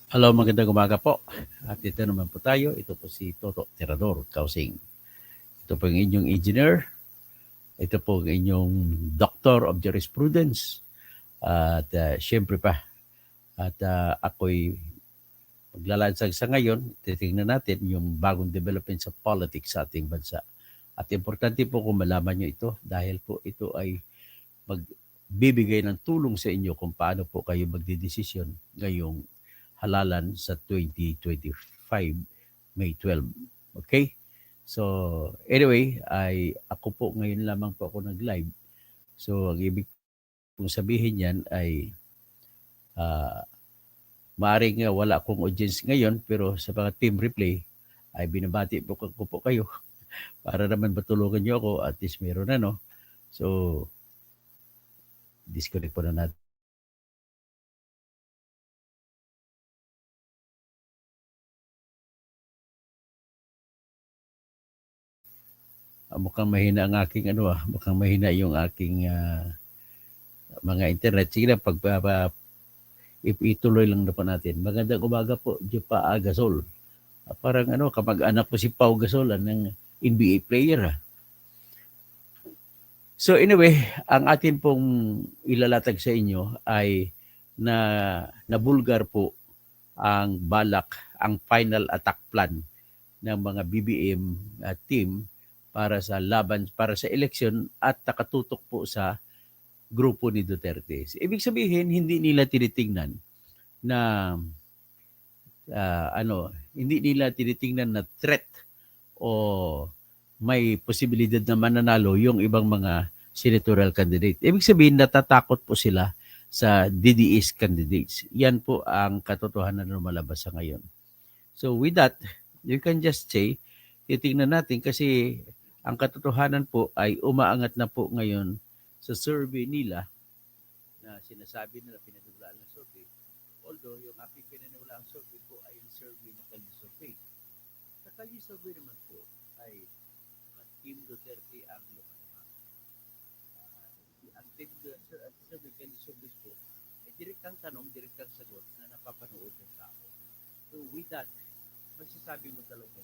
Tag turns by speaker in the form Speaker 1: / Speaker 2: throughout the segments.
Speaker 1: Hello, magandang umaga po. At ito naman po tayo. Ito po si Toto Tirador Kausing. Ito po yung inyong engineer. Ito po yung inyong Doctor of Jurisprudence. At syempre pa. At ako'y maglalansag sa ngayon. Titingnan natin yung bagong development sa politics sa ating bansa. At importante po kung malaman nyo ito dahil po ito ay magbibigay ng tulong sa inyo kung paano po kayo magdidesisyon ngayong halalan sa 2025, May 12. Okay? So, anyway, ako po ngayon lamang po ako nag-live. So, ang ibig kong sabihin yan ay maaaring wala akong audience ngayon pero sa mga team replay ay binabati po ko po kayo para naman matulungan nyo ako at least meron na, no? So, disconnect po na natin. Mukhang mahina ang aking mukhang mahina yung aking mga internet. Sige na, ituloy lang na po natin. Magandang umaga po, Jupa Gasol. Parang kamag-anak po si Pau Gasol, ng NBA player. So anyway, ang atin pong ilalatag sa inyo ay nabulgar po ang balak, ang final attack plan ng mga BBM team para sa eleksyon at nakatutok po sa grupo ni Duterte. Ibig sabihin, hindi nila tinitingnan na hindi nila tinitingnan na threat o may posibilidad na mananalo yung ibang mga senatorial candidate. Ibig sabihin, natatakot po sila sa DDS candidates. Yan po ang katotohanan na lumalabas sa ngayon. So with that, you can just say, titingnan natin kasi ang katotohanan po ay umaangat na po ngayon sa survey nila na sinasabi nila pinaniwalaan ng survey. Although yung aking pinaniwalaan survey po ay yung survey na Kalye survey. Sa Kalye survey naman po ay mga Team Duterte ang lumalamang. Ang Team survey Kalye survey po ay direktang tanong, direktang sagot na napapanood ng tao. So with that, masasabi mo talaga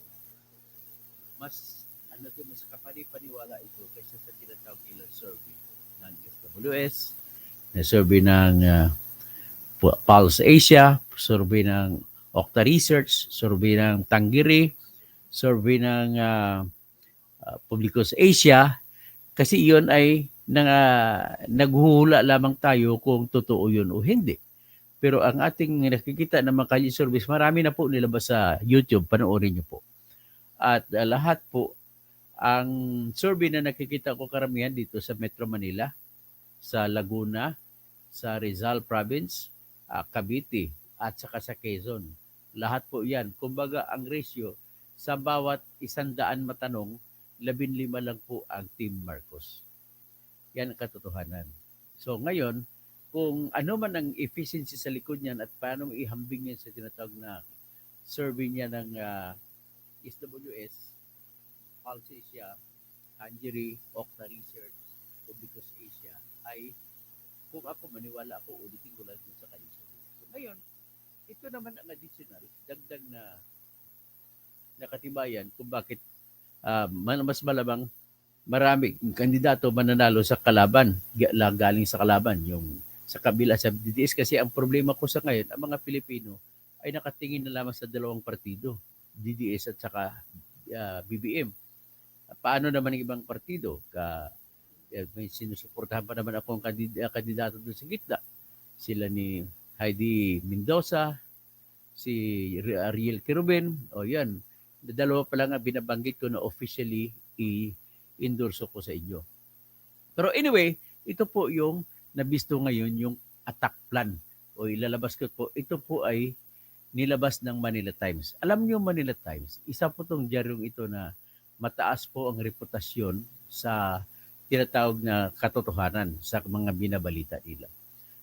Speaker 1: mas mas kapani-paniwala ito kaysa sa tinatawag nilang survey ng SWS, na survey ng Pulse Asia, survey ng Okta Research, survey ng Tanggiri, survey ng Publicos Asia, kasi iyon ay naghuhula lamang tayo kung totoo yun o hindi. Pero ang ating nakikita ng mga Kalye surveys, marami na po nilabas sa YouTube, panoorin niyo po. At lahat po, ang survey na nakikita ko karamihan dito sa Metro Manila, sa Laguna, sa Rizal Province, Cavite, at saka sa Quezon. Lahat po yan. Kumbaga, ang ratio, sa bawat 100 matanong, 15 lang po ang Team Marcos. Yan ang katotohanan. So ngayon, kung ano man ang efficiency sa likod niyan at paano ihambing yan sa tinatawag na survey niya ng SWS, Pulse Asia, Tanggiri, Okta Research, Publicos Asia, ay kung ako maniwala ako, ulitin ko lang sa kanila. So ngayon, ito naman ang additional, dagdag na nakatibayan kung bakit mas malamang marami kandidato mananalo sa kalaban, galing sa kalaban, yung sa kabila sa DDS. Kasi ang problema ko sa ngayon, ang mga Pilipino ay nakatingin na lamang sa dalawang partido, DDS at saka BBM. Paano naman ang ibang partido? May sinusuportahan pa naman akong kandidato doon sa gitna. Sila ni Heidi Mendoza, si Ariel Quirobin, o yan. Dalawa pa lang ang binabanggit ko na officially i-endorso ko sa inyo. Pero anyway, ito po yung nabisto ngayon, yung attack plan o ilalabas ko po. Ito po ay nilabas ng Manila Times. Alam niyo Manila Times, isa po tong diaryong ito na mataas po ang reputasyon sa tinatawag na katotohanan sa mga binabalita nila.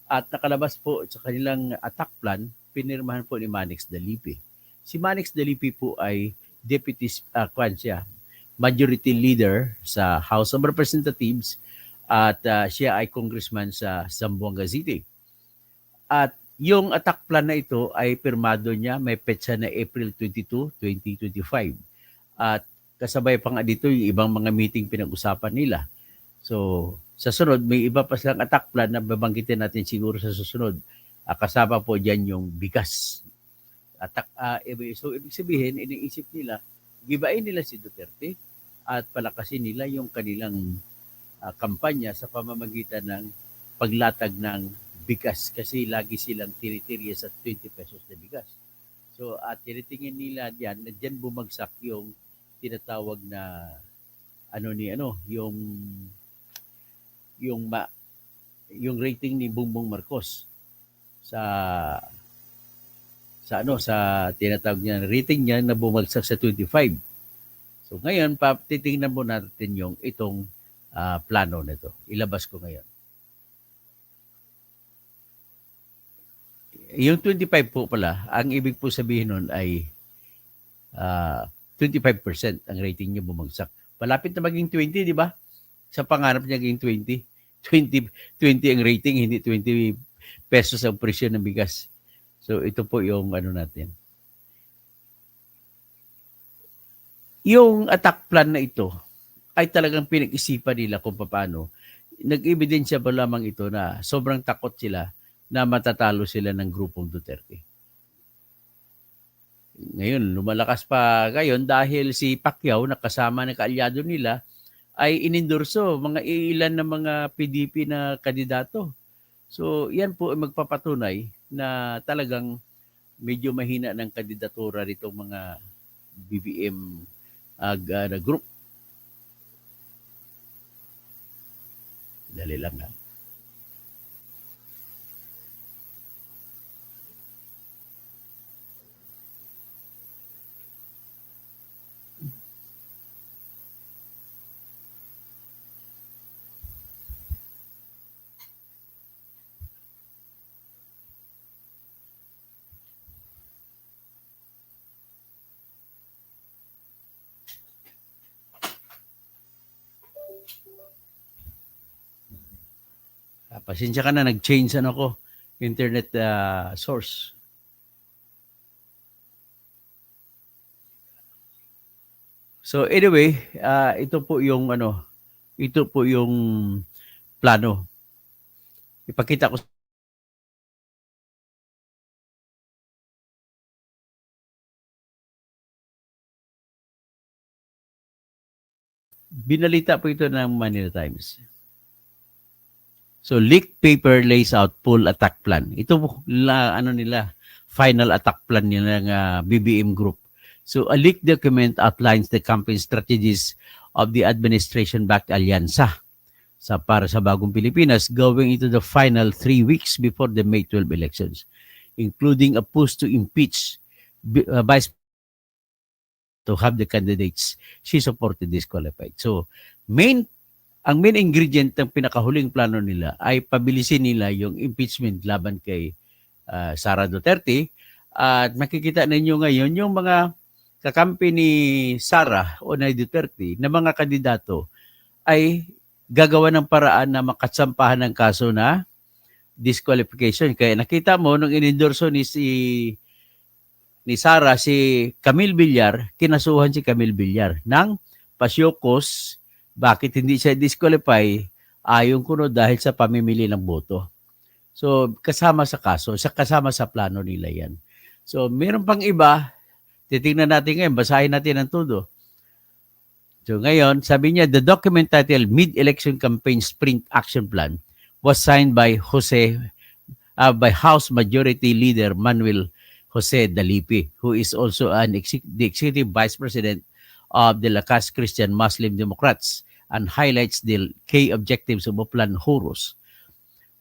Speaker 1: At nakalabas po sa kanilang attack plan, pinirmahan po ni Manix Dalipi. Si Manix Dalipi po ay deputy majority leader sa House of Representatives at siya ay congressman sa Zamboanga City. At Yung attack plan na ito ay pirmado niya, may petsa na April 22, 2025. At kasabay pa nga dito yung ibang mga meeting pinag-usapan nila. So, sa sunod, may iba pa silang attack plan na babanggitin natin siguro sa susunod. Kasama po dyan yung bigas. So, ibig sabihin, iniisip nila, gibain nila si Duterte at palakasin nila yung kanilang kampanya sa pamamagitan ng paglatag ng bigas kasi lagi silang tinitirya sa 20 pesos na bigas. So at tinitingin nila diyan na diyan bumagsak yung tinatawag na yung yung rating ni Bongbong Marcos sa sa tinatawag niya rating niya na bumagsak sa 25. So ngayon titingnan mo natin yung itong plano nito. Ilabas ko ngayon. Yung 25 po pala, ang ibig po sabihin nun ay 25% ang rating niya bumagsak. Palapit na maging 20, di ba? Sa pangarap niya maging 20. 20 ang rating, hindi 20 pesos ang presyo ng bigas. So ito po yung natin. Yung attack plan na ito ay talagang pinag-isipan nila kung paano. Nag-ebidensya ba lamang ito na sobrang takot sila na matatalo sila ng grupong Duterte. Ngayon, lumalakas pa ngayon dahil si Pacquiao na kasama ng kaalyado nila ay inendorso mga ilan na mga PDP na kandidato. So, yan po ay magpapatunay na talagang medyo mahina ng kandidatura nitong mga BBM na group. Dali lang ha. Pasensya ka na, nag-change ko, internet source. So anyway, ito po yung plano. Ipakita ko. Binalita po ito ng Manila Times. So leaked paper lays out full attack plan. Ito nila, final attack plan nila ng BBM group. So a leaked document outlines the campaign strategies of the administration-backed alyansa para sa Bagong Pilipinas going into the final 3 weeks before the May 12 elections, including a push to impeach Vice to have the candidates she supported disqualified. So ang main ingredient ng pinakahuling plano nila ay pabilisin nila yung impeachment laban kay Sara Duterte. At makikita ninyo ngayon yung mga kakampi ni Sara o ni Duterte na mga kandidato ay gagawa ng paraan na makatsampahan ng kaso na disqualification. Kaya nakita mo nung inendorso ni Sara si Camille Villar, kinasuhan si Camille Villar ng pasyokos. Bakit hindi siya disqualify? Ayon kuno dahil sa pamimili ng boto. So, kasama sa kaso, kasama sa plano nila yan. So, meron pang iba, titingnan natin ngayon, basahin natin ang todo. So, ngayon, sabi niya, the document titled Mid-Election Campaign Sprint Action Plan was signed by by House Majority Leader Manuel Jose Dalipi, who is also the Executive Vice President of the Lakas Christian Muslim Democrats, and highlights the key objectives of Oplan Horus.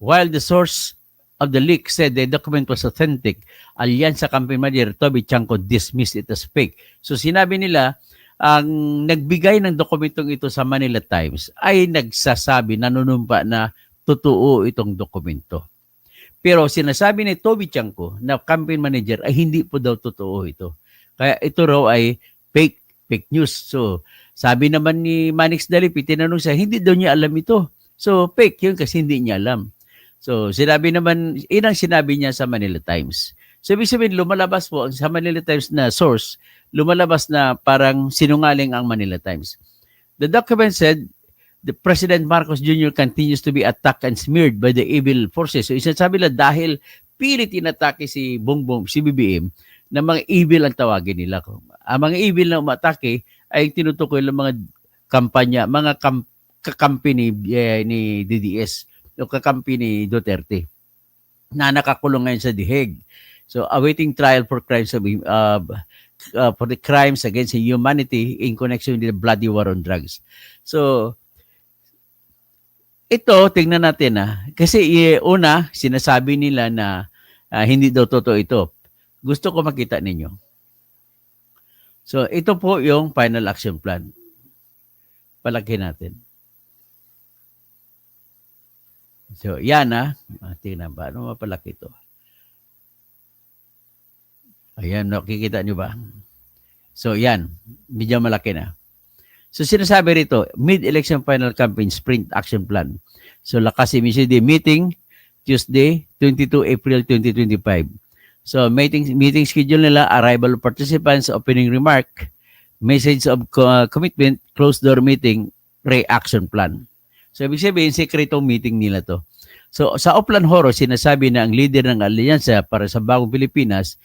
Speaker 1: While the source of the leak said the document was authentic, Alyansa Campaign Manager Toby Chanco dismissed it as fake. So sinabi nila, ang nagbigay ng dokumentong ito sa Manila Times ay nagsasabi, nanunumpa na totoo itong dokumento. Pero sinasabi ni Toby Chanco na campaign manager ay hindi po daw totoo ito. Kaya ito raw ay fake news. So, sabi naman ni Manix Dalipi, tinanong siya, hindi daw niya alam ito. So, fake yun kasi hindi niya alam. So, sinabi naman, inang sinabi niya sa Manila Times. So, ibig sabihin, lumalabas po sa Manila Times na source, lumalabas na parang sinungaling ang Manila Times. The document said, the President Marcos Jr. continues to be attacked and smeared by the evil forces. So, isasabi lang dahil pilit inatake si Bongbong, si BBM, na mga evil ang tawagin nila. Ang mga evil na umatake ay tinutukoy ng mga kampanya, mga kakampi ni DDS o kakampi ni Duterte na nakakulong ngayon sa diheg. So, awaiting trial for crimes of for the crimes against humanity in connection with the bloody war on drugs. So, ito, tingnan natin kasi una, sinasabi nila na hindi daw totoo ito. Gusto ko makita ninyo. So, ito po yung final action plan. Palaki natin. So, yan tingnan ba? Ano mapalaki ito? Ayan, nakikita nyo ba? So, yan. Medyo malaki na. So, sinasabi rito, mid-election final campaign sprint action plan. So, lakas MCD meeting, Tuesday, 22 April 2025. So, meeting schedule nila, arrival of participants, opening remark, message of commitment, closed door meeting, reaction plan. So, ibig sabihin, sekretong meeting nila to. So, sa Oplan Horo, sinasabi na ang leader ng alyansa para sa Bagong Pilipinas,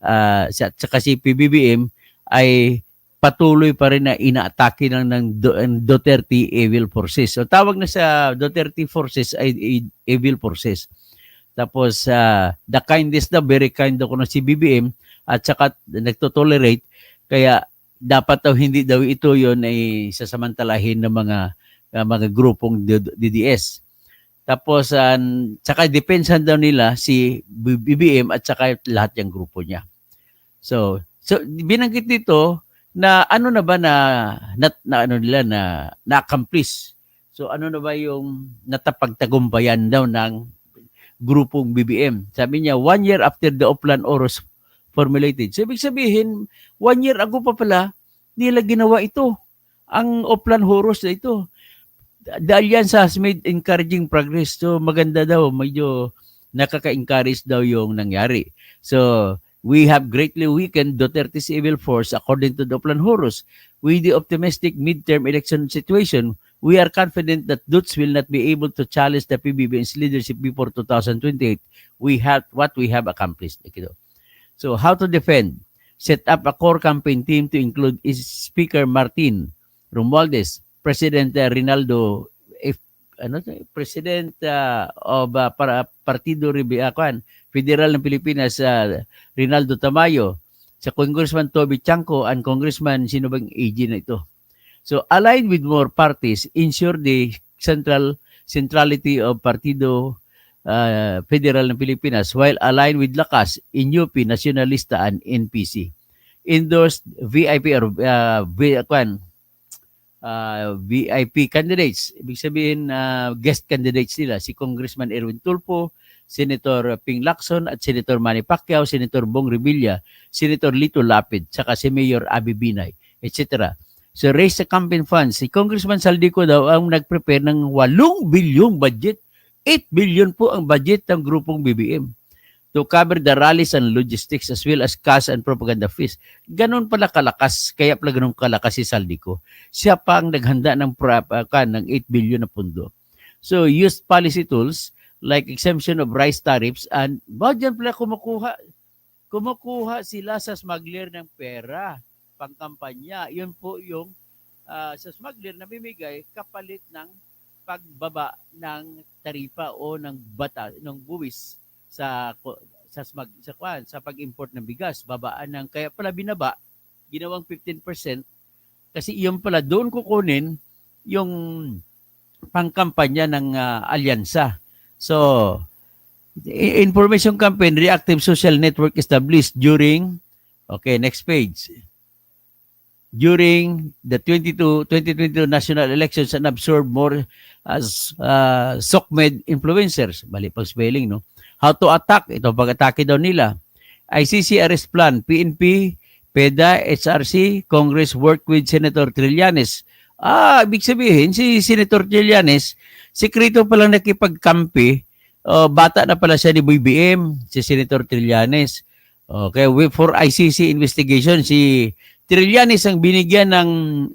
Speaker 1: saka si PBBM, ay patuloy pa rin na inaatake ng Duterte evil forces. So, tawag na sa Duterte forces ay evil forces. Tapos, the kindest na, very kind ako na si BBM, at saka nagtotolerate, kaya dapat daw hindi daw ito yon ay sasamantalahin ng mga grupong DDS. Tapos, saka depensahan daw nila si BBM at saka lahat yung grupo niya. So binanggit dito na ano na ba na-accomplish. So, ano na ba yung natapagtagumpayan daw ng grupong BBM? Sabi niya, 1 year after the Oplan Oros formulated. So, ibig sabihin, 1 year ago pa pala, nila ginawa ito. Ang Oplan Oros na ito. The Alliance has made encouraging progress. So, maganda daw. Medyo nakaka-encourage daw yung nangyari. So, we have greatly weakened Duterte's evil force according to the Oplan Horus. With the optimistic midterm election situation, we are confident that Dutz will not be able to challenge the PBBM's leadership before 2028. We have accomplished. So, how to defend? Set up a core campaign team to include Speaker Martin Romualdez, President Rinaldo, President of Partido Federal ng Pilipinas, Rinaldo Tamayo, sa Congressman Toby Chanco, and Congressman sino bang AG na ito. So, aligned with more parties, ensure the centrality of Partido Federal ng Pilipinas while aligned with Lakas, Inyupi, Nacionalista, and NPC. Endorsed VIP or VIP candidates. Ibig sabihin, guest candidates nila. Si Congressman Erwin Tulfo, Senator Ping Lacson, at Senator Manny Pacquiao, Senator Bong Revilla, Senator Lito Lapid, saka si Mayor Abby Binay, etc. So, raise the campaign funds. Si Congressman Saldico daw ang nag-prepare ng 8 bilyong budget. 8 billion po ang budget ng grupong BBM to cover the rallies and logistics as well as cash and propaganda fees. Ganon pala kalakas, kaya pala ganon kalakas si Saldico. Siya pa ang naghanda ng 8 billion na pundo. So, use policy tools like exemption of rice tariffs, and dyan pala kumukuha sila sa smuggler ng pera pangkampanya. Yun po yung sa smuggler na bimigay kapalit ng pagbaba ng taripa o ng buwis sa pag-import ng bigas, babaan ng, kaya pala binaba, ginawang 15%, kasi iyon pala doon kukunin yung pangkampanya ng alyansa. So, information campaign, reactive social network established during, next page. During the 2022 national elections and absorb more as SOCMED influencers. Mali pang spelling, no? How to attack? Ito, pag-atake daw nila. ICC arrest plan, PNP, PEDA, HRC, Congress work with Senator Trillanes. Ibig sabihin, si Senator Trillanes, sekreto palang nakipagkampi bata na pala siya ni BBM, si Senator Trillanes. Okay, for ICC investigation, si Trillanes ang binigyan ng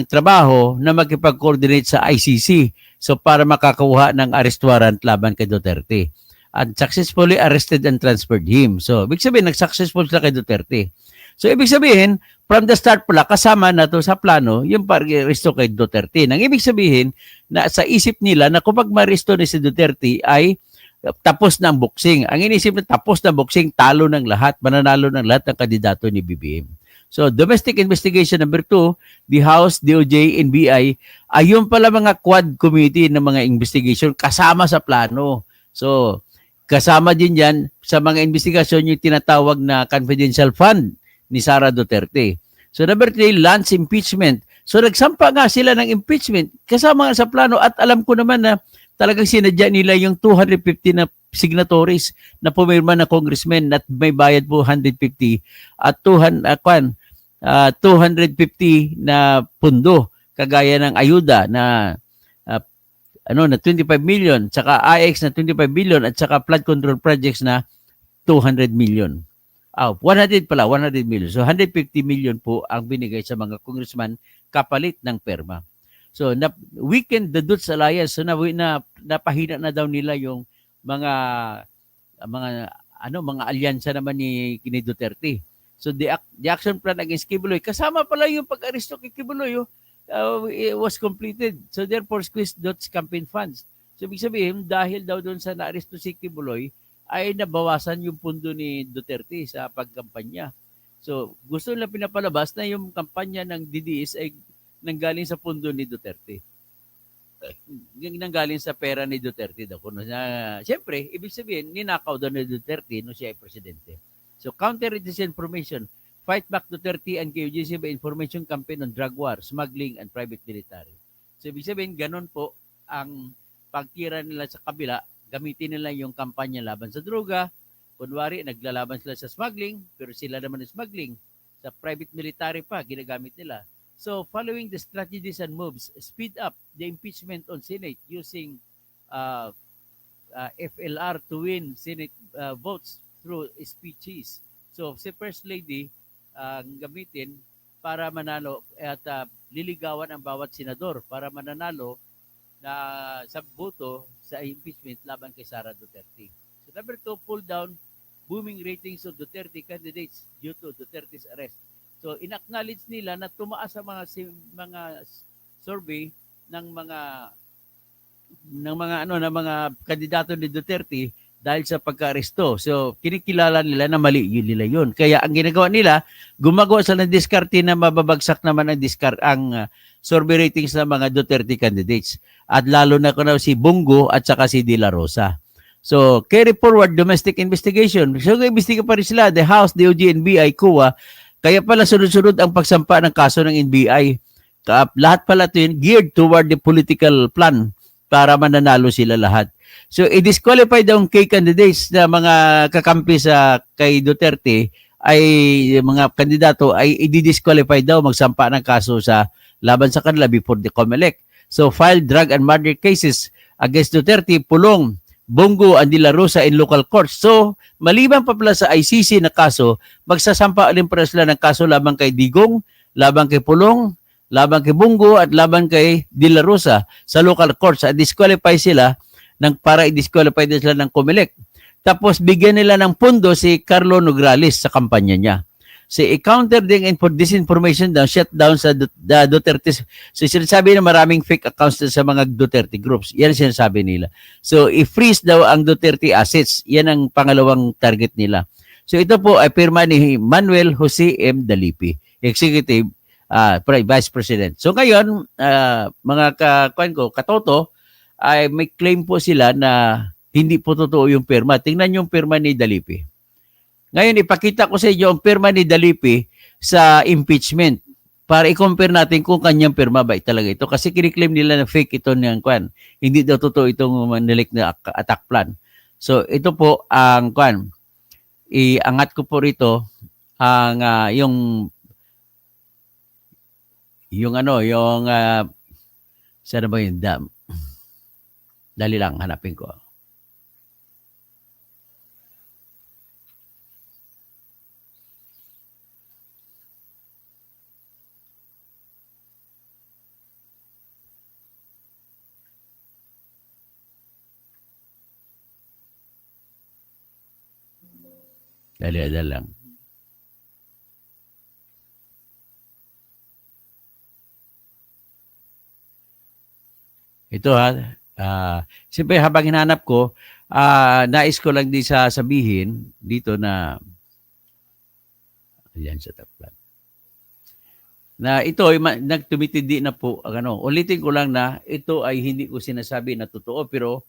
Speaker 1: trabaho na makipag-coordinate sa ICC. So para makakuha ng arrest warrant laban kay Duterte. And successfully arrested and transferred him. So, ibig sabihin, nag-successful sila kay Duterte. So, ibig sabihin, from the start pala, kasama na to sa plano yung pag-aresto kay Duterte. Nang ibig sabihin, na sa isip nila na kapag ma-aresto ni si Duterte ay tapos na ang boxing. Ang inisip na tapos na boxing, talo ng lahat, mananalo ng lahat ng kandidato ni BBM. So, domestic investigation number 2, the House, DOJ, NBI, ay yung pala mga quad committee ng mga investigation kasama sa plano. So, kasama din yan sa mga investigasyon yung tinatawag na confidential fund ni Sara Duterte. So, number 3, Lance impeachment. So, nagsampa nga sila ng impeachment kasama nga sa plano at alam ko naman na talagang sinadya nila yung 250 na signatories na pumirma na congressmen at may bayad po 150 at 250 na pundo kagaya ng ayuda na na 25 million, saka IX na 25 million at saka flood control projects na 200 million. 100 million. So 150 million po ang binigay sa mga congressman kapalit ng perma. So weakened the Dutch Alliance. So napahina na daw nila yung mga alyansa naman ni Duterte. So the action plan against Kibuloy, kasama pala yung pag-aresto kay Kibuloy, it was completed. So therefore, squeezed Dutch campaign funds. So ibig sabihin, dahil daw doon sa na-aresto si Kibuloy, ay nabawasan yung pundo ni Duterte sa pagkampanya. So gusto nila pinapalabas na yung kampanya ng DDS ay nanggaling sa pundo ni Duterte. Nanggaling sa pera ni Duterte daw. Siyempre, ibig sabihin, ninakaw daw ni Duterte nung siya ay presidente. So counter disinformation, fight back Duterte and KOJC by information campaign on drug war, smuggling, and private military. So ibig sabihin, ganun po ang pagtira nila sa kabila, gamitin nila yung kampanya laban sa droga. Kunwari, naglalaban sila sa smuggling, pero sila naman yung smuggling. Sa private military pa, ginagamit nila. So following the strategies and moves, speed up the impeachment on Senate using FLR to win Senate votes through speeches. So si First Lady gamitin para manalo at liligawan ang bawat senador para mananalo na sa boto sa impeachment laban kay Sara Duterte. So number 2, pull down booming ratings of Duterte candidates due to Duterte's arrest. So inacknowledge nila na tumaas sa mga survey ng mga kandidato ni Duterte dahil sa pagka-aresto. So kinikilala nila na mali nila yun. Kaya ang ginagawa nila, gumagawa sila ng diskarte na mababagsak naman ang survey ratings ng mga Duterte candidates. At lalo na si Bongo at saka si De La Rosa. So carry forward domestic investigation. So imbestiga pa rin sila, the House, DOJ, NBI, COA. Kaya pala sunod-sunod ang pagsampa ng kaso ng NBI. Lahat pala ito yun geared toward the political plan para mananalo sila lahat. So, i-disqualify daw ang key candidates na mga kakampi kay Duterte ay mga kandidato ay i-disqualify daw magsampa ng kaso sa laban sa kanila before the COMELEC. So, file drug and murder cases against Duterte, Pulong, Bongo, and De La Rosa in local courts. So, maliban pa pala sa ICC na kaso, magsasampa alin pa sila ng kaso laban kay Digong, laban kay Pulong, laban kay Bongo, at laban kay De La Rosa sa local courts. At disqualify sila para i-disqualify din sila ng COMELEC. Tapos, bigyan nila ng pundo si Carlo Nograles sa kampanya niya. So, i-counter din disinformation down, shutdown sa Duterte. So, sinasabi na maraming fake accounts sa mga Duterte groups. Yan sinasabi nila. So, i-freeze daw ang Duterte assets. Yan ang pangalawang target nila. So, ito po ay pirma ni Manuel Jose M. Dalipi, Executive Vice President. So, ngayon, mga katoto, ay may claim po sila na hindi po totoo yung pirma. Tingnan yung pirma ni Dalipi. Ngayon, ipakita ko sa inyo ang pirma ni Dalipi sa impeachment para i-compare natin kung kanyang pirma ba talaga ito. Kasi kiniklaim nila na fake ito ng hindi daw totoo itong manilik na attack plan. So, ito po ang iangat ko po rito ang sana ba yung dam? Dali lang, hanapin ko. Dali lang. Ito ha, siyempre habang hinanap ko, nais ko lang din sabihin dito na, ayan sa taplan, na ito ay nagtumitindi na po ang ano. Ulitin ko lang na ito ay hindi ko sinasabi na totoo, pero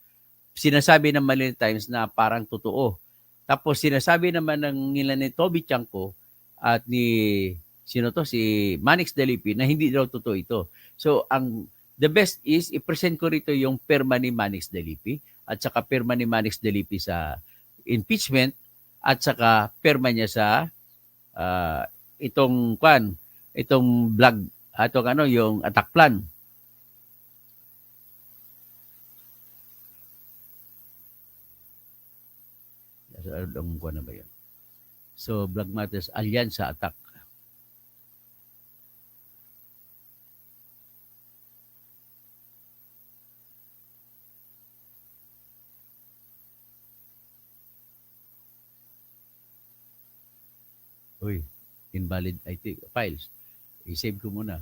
Speaker 1: sinasabi ng Manila Times na parang totoo. Tapos sinasabi naman nila ni Toby Chanko at ni sino to si Manix Delipi na hindi daw totoo ito. So ang the best is i-present ko rito yung perma ni Manix Delipi at saka perma ni Manix Delipi sa impeachment at saka perma niya sa ah, itong vlog atong ano yung attack plan. Anong kuha na ba yun? So, Black Matters Alyansa Attack. Uy, invalid IT files. I-save ko muna.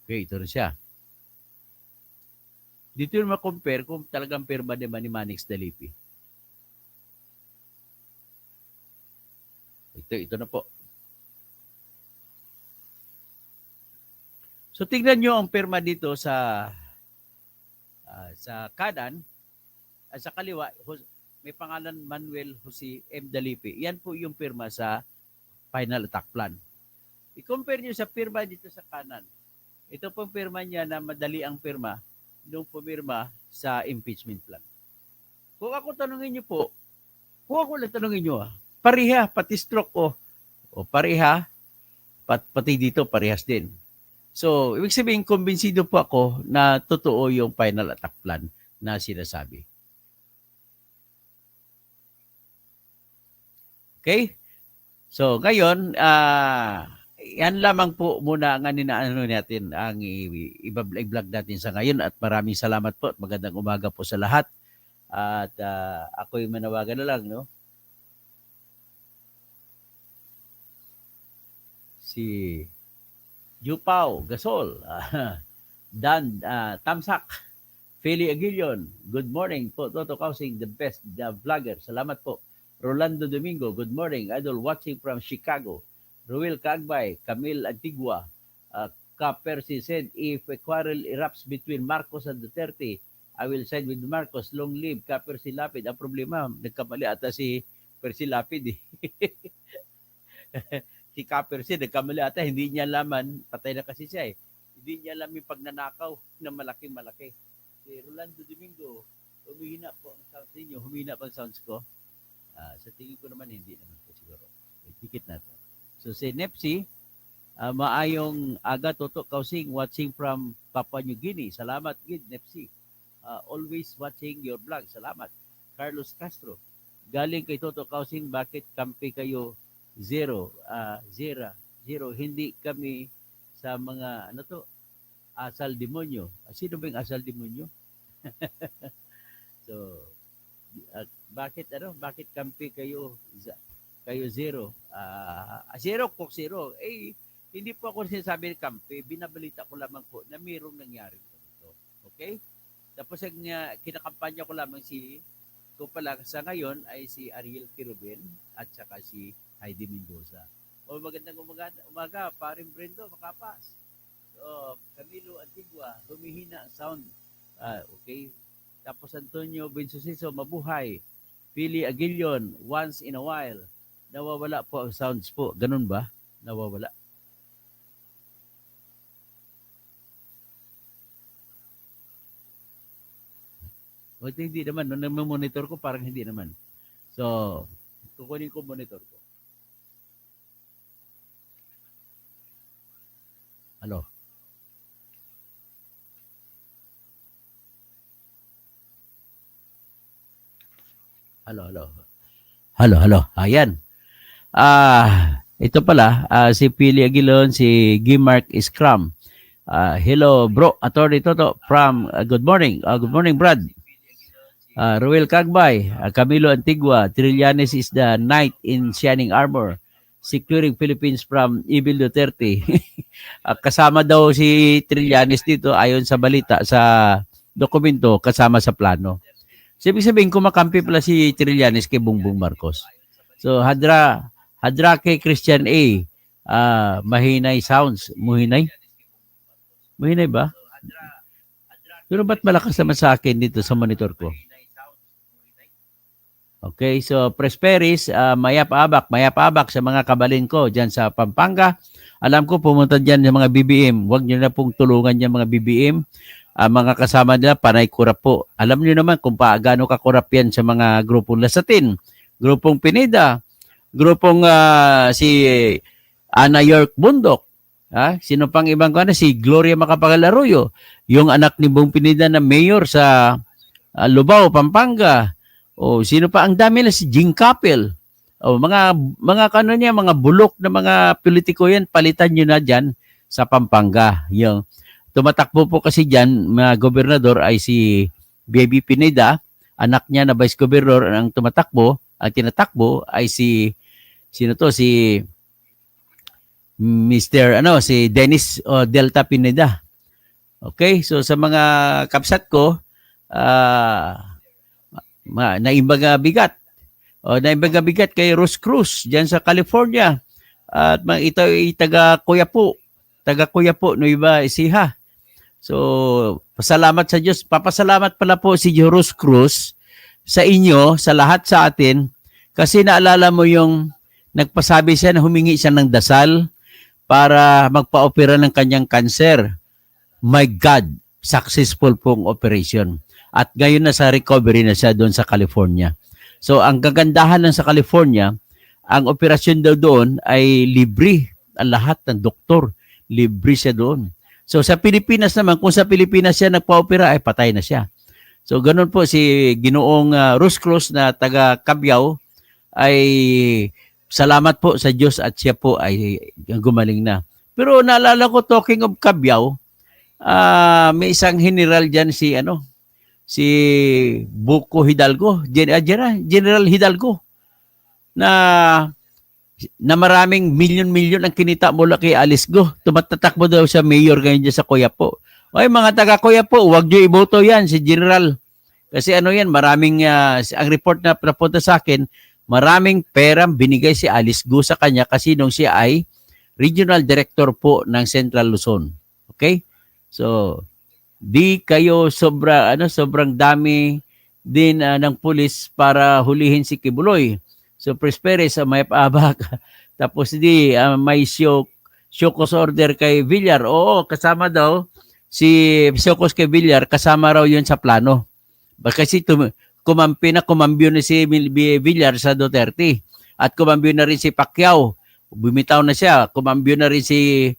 Speaker 1: Okay, ito na siya. Dito yung ma-compare kung talagang pirma ni Manix Dalipi. Ito na po. So tingnan nyo ang pirma dito sa kanan at sa kaliwa may pangalan Manuel Jose M. Dalipi. Yan po yung pirma sa final attack plan. I-compare nyo sa pirma dito sa kanan. Ito pong pirma niya na madali ang pirma nung pumirma sa impeachment plan. Kung ako tanungin niyo po, kung ako lang tanungin niyo, pareha, pati stroke o pareha, pati dito parehas din. So, ibig sabihin, kumbinsido po ako na totoo yung final attack plan na sinasabi. Okay? So, ngayon, yan lamang po muna ang ano natin, ang i-vlog natin sa ngayon at maraming salamat po at magandang umaga po sa lahat. At ako'y manawagan na lang, no? Si Jupao Gasol, Dan Tamsak, Feli Aguilion, good morning po. Toto Kausing, the best vlogger. Salamat po. Rolando Domingo, good morning. Idol watching from Chicago. Ruel Kagbay, Camille Antigua, Percy said, if a quarrel erupts between Marcos and Duterte, I will side with Marcos. Long live Percy Lapid. Ang problema, nagkamali ata si Percy Lapid. Si Percy, nagkamali ata. Hindi niya laman, patay na kasi siya eh. Hindi niya alam yung pagnanakaw na malaking-malaki. Si Rolando Domingo, humihina po ang sounds ninyo. Humihina pa ang sounds ko. Sa tingin ko naman, hindi naman po siguro. Dikit na to. So si Nepsi, maayong aga Toto Kausing, watching from Papua New Guinea. Salamat, Gid Nepsi. Always watching your vlog. Salamat. Carlos Castro, galing kay Toto Kausing, bakit kampi kayo zero? Zero. Hindi kami sa mga, ano to, asal demonyo. Sino ba yung asal demonyo? So, bakit kampi kayo zero? Zero kung zero. Eh, hindi po ako sinasabi ng kampi. Binabalita ko lamang po na mayroong nangyari ganito. Okay? Tapos ang kinakampanya ko lamang ko pala sa ngayon ay si Ariel Kirubin at saka si Heidi Mendoza. O magandang umaga, paring Brendo, makapas. So, Camilo Antigua, humihina ang sound. Okay. Tapos Antonio Bensuciso, mabuhay. Pili Aguilion, once in a while. Nawawala po ang sounds po. Ganun ba? Nawawala. Hindi naman. Nung monitor ko, parang hindi naman. So, kukunin ko monitor ko. Hello? Hello? Hello? Ayan. Ito pala, si Pili Aguilon, si Gimark Scrum. Hello, bro. Attorney Toto from good morning. Good morning, Brad. Ruel Cagbay, Camilo Antigua, Trillanes is the knight in shining armor, securing Philippines from evil Duterte. Kasama daw si Trillanes dito ayon sa balita sa dokumento kasama sa plano. So, ibig sabihin, kumakampi pala si Trillanes kay Bongbong Marcos. So, Hadrake Christian A. Mahinay sounds. Muhinay? Muhinay ba? Pero ba't malakas naman sa akin dito sa monitor ko? Okay, so Presperis, mayap-abak sa mga kabalin ko dyan sa Pampanga. Alam ko pumunta dyan yung mga BBM. Huwag nyo na pong tulungan yung mga BBM. Mga kasama nila, panay kurap po. Alam nyo naman kung gaano kakurap yan sa mga grupong Lasatin, grupong Pineda, grupong si Ana York Bundok. Sino pang ibang ko na? Si Gloria Macapagal Arroyo, yung anak ni Bong Pineda na mayor sa Lubao, Pampanga. O sino pa? Ang dami na si Jing Capel. O mga mga bulok na mga politiko yan, palitan nyo na dyan sa Pampanga. Yung tumatakbo po kasi dyan, mga gobernador ay si Baby Pineda, anak niya na vice governor ang tumatakbo, ang tinatakbo ay si si Dennis Delta Pineda. Okay, so sa mga kapsat ko, naimbaga bigat. Naimbaga bigat kay Rose Cruz diyan sa California. At ito ay taga Coyapo, Nueva Ecija. So, pasalamat sa Diyos. Papasalamat pala po si Rose Cruz sa inyo, sa lahat sa atin, kasi naalala mo yung nagpasabi siya na humingi siya ng dasal para magpa-opera ng kanyang cancer. My God, successful pong operation. At ngayon nasa recovery na siya doon sa California. So, ang kagandahan ng sa California, ang operasyon daw doon ay libre. Ang lahat ng doktor, libre siya doon. So, sa Pilipinas naman, kung sa Pilipinas siya nagpa-opera, ay patay na siya. So, ganun po si Ginoong Rose Cruz na taga Cabiao, ay salamat po sa Diyos at siya po ay gumaling na. Pero naalala ko, talking of Cabiao, may isang general dyan si Buko Hidalgo, General Hidalgo, na maraming milyon-milyon ang kinita mula kay Alice Go. Tumatatakbo daw sa mayor ngayon dyan sa Coyapo. Ay, mga taga Coyapo, huwag nyo iboto yan, si General. Kasi maraming, ang report na napunta sa akin, maraming perang binigay si Alice Go sa kanya kasi nung siya ay regional director po ng Central Luzon. Okay? So, di kayo sobrang dami din ng pulis para hulihin si Kibuloy. So, Presperes, may paabak. Tapos may Shokos order kay Villar. Oo, kasama daw si Shokos kay Villar, kasama raw yun sa plano. Kasi kumambyo na si Villar sa Duterte. At kumambyo na rin si Pacquiao. Bumitaw na siya. Kumambyo na rin si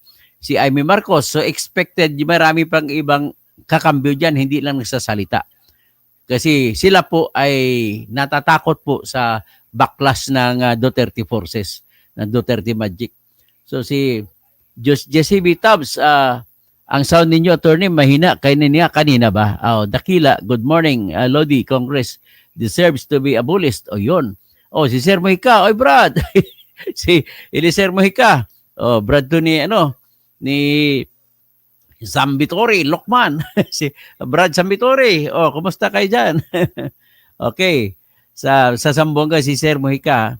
Speaker 1: Amy Marcos. So, expected, marami pang ibang kakambyo dyan, hindi lang nagsasalita. Kasi sila po ay natatakot po sa backlash ng Duterte forces, ng Duterte Magic. So si Jesse B. Tubbs, ang sound ninyo, attorney, mahina. Kanina ba? Dakila, good morning. Lodi, Congress deserves to be abolished. Yun. Si Sir Mojica. Brad. Si Eliser Mojica. Brad to ni Zambitori, Lokman. Si Brad Zambitori. Kumusta kayo dyan? Okay. Sa Sambonga, si Sir Mojica.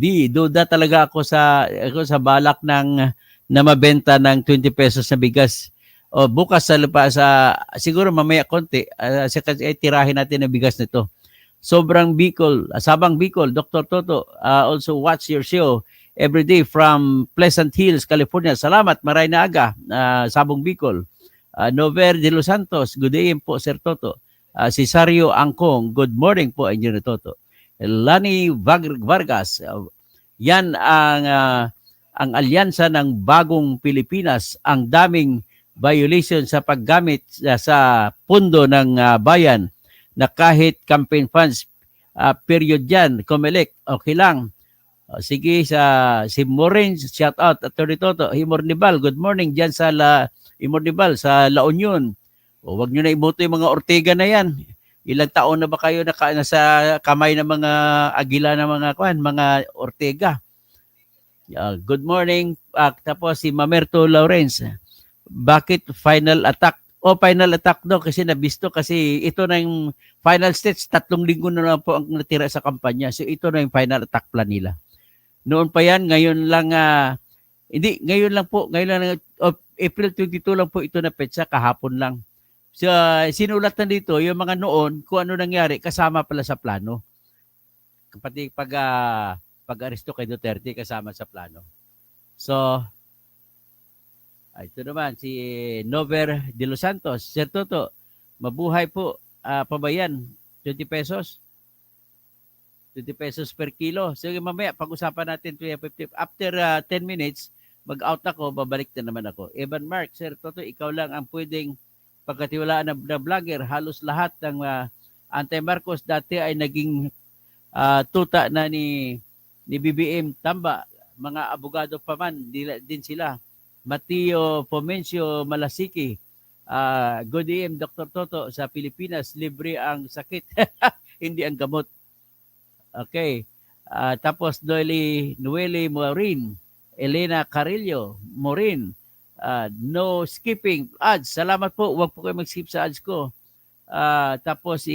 Speaker 1: Duda talaga ako sa balak na mabenta ng 20 pesos na bigas. Bukas siguro mamaya konti, tirahin natin ang bigas nito. Sabang Bicol, Dr. Toto, also watch your show every day from Pleasant Hills, California. Salamat, maray na aga, Sabong Bicol. Nover de Los Santos, good day po, Sir Toto. Cesario Angkong, good morning po, Engineer Toto. Lani Vargas, yan ang alyansa ng bagong Pilipinas, ang daming violation sa paggamit sa pundo ng bayan na kahit campaign funds period yan, Comelec, okay lang. Sige, si Morin, shout out, Atty. Toto, Imornibal, good morning dyan sa Imornibal, sa La Union. Huwag nyo na iboto yung mga Ortega na yan. Ilang taon na ba kayo nasa kamay ng mga agila ng mga Ortega? Good morning. Tapos si Mamerto Lawrence, bakit final attack? Final attack daw kasi nabisto kasi ito na yung final stage, 3 linggo na lang po ang natira sa kampanya. So ito na yung final attack plan nila. Noon pa yan, ngayon lang, hindi, ngayon lang po, April 22 lang po ito na petsa, kahapon lang. So, sinulat na dito, yung mga noon, kung ano nangyari, kasama pala sa plano. Pati pag-aresto kay Duterte, kasama sa plano. So, ito naman, si Nover de los Santos. Sir Toto, mabuhay po, pabayan, 20 pesos. 20 pesos per kilo. So mamaya, pag-usapan natin 50. After 10 minutes, mag-out ako, babalik na naman ako. Evan Mark, Sir Toto, ikaw lang ang pwedeng pagkatiwalaan na vlogger. Halos lahat ng anti-Marcos dati ay naging tuta na ni BBM Tamba. Mga abogado pa man, din sila. Mateo Pomencio Malasiki, good AM, Dr. Toto, sa Pilipinas, libre ang sakit, hindi ang gamot. Okay. Tapos Noelle Morin, Elena Carillo, Morin, no skipping ads. Salamat po. Huwag po kayo mag-skip sa ads ko. Tapos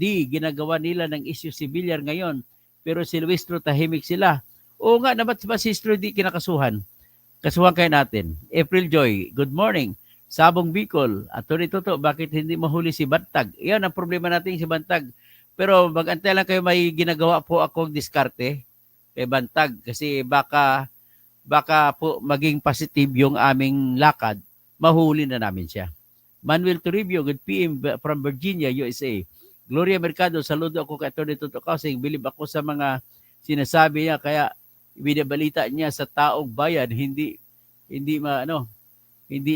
Speaker 1: ginagawa nila ng issue si Villar ngayon. Pero si Luistro tahimik sila. Oo nga, nabat ba si Luistro di kinakasuhan? Kasuhan kayo natin. April Joy, good morning. Sabong Bicol, Atty. Toto, bakit hindi mahuli si Bantag? Yan ang problema natin si Bantag. Pero mag-antay lang kayo, may ginagawa po akong diskarte kay Bantag kasi baka po maging positive yung aming lakad, mahuli na namin siya. Manuel Toribio, good PM from Virginia, USA. Gloria Mercado, saludo ako kay Atty. Toto Kausing. Bilib ako sa mga sinasabi niya, kaya binabalita niya sa taong bayan, hindi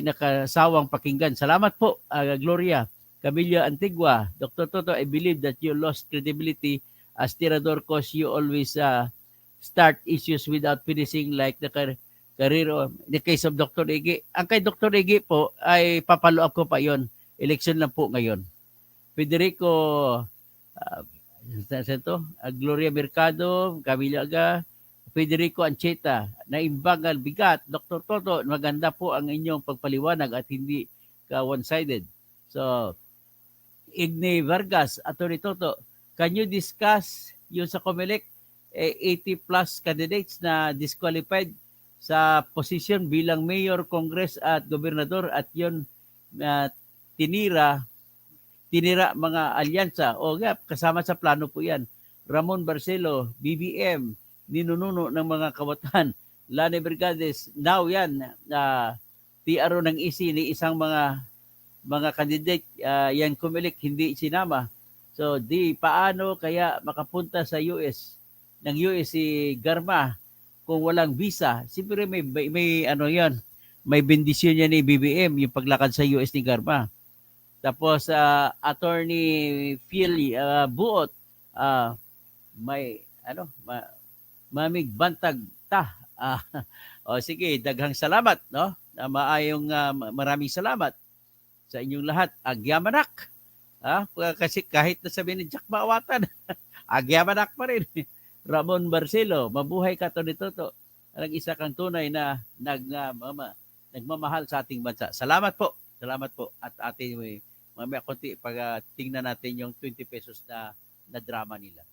Speaker 1: nakasawang pakinggan. Salamat po, Gloria. Camilla Antigua, Dr. Toto, I believe that you lost credibility as tirador cause you always start issues without finishing like the career of the case of Dr. Ige. Ang kay Dr. Ige po ay papalo up ko pa yon. Election lang po ngayon. Federico Gloria Mercado, Camilla Aga, Federico Ancheta, naimbagal bigat. Dr. Toto, maganda po ang inyong pagpaliwanag at hindi ka one-sided. So, Igne Vargas, Atty. Toto, can you discuss yung sa Comelec 80 plus candidates na disqualified sa position bilang mayor, congress at gobernador at yun tinira mga alyansa o kasama sa plano po yan. Ramon Barcelo, BBM, ninununo ng mga kawatan. Lani Bergades, now yan, TRO ng ISI ni isang mga candidate, yan Comelec, hindi sinama. So, paano kaya makapunta sa US, ng US si Garma kung walang visa? Siyempre may ano yan, may bendisyon niya ni BBM, yung paglakad sa US ni Garma. Tapos, Attorney Phil Buot, may, mamig bantag ta. O sige, daghang salamat, no? Maraming salamat sa inyong lahat. Agyamanak. Kasi kahit na sabihin ni Jack Maawatan, agyamanak pa rin. Ramon Barcelo, mabuhay ka to nito to. Alang isa kang tunay na nagmamahal sa ating bansa. Salamat po. Salamat po. At ating mamaya konti pag tingnan natin yung 20 pesos na drama nila.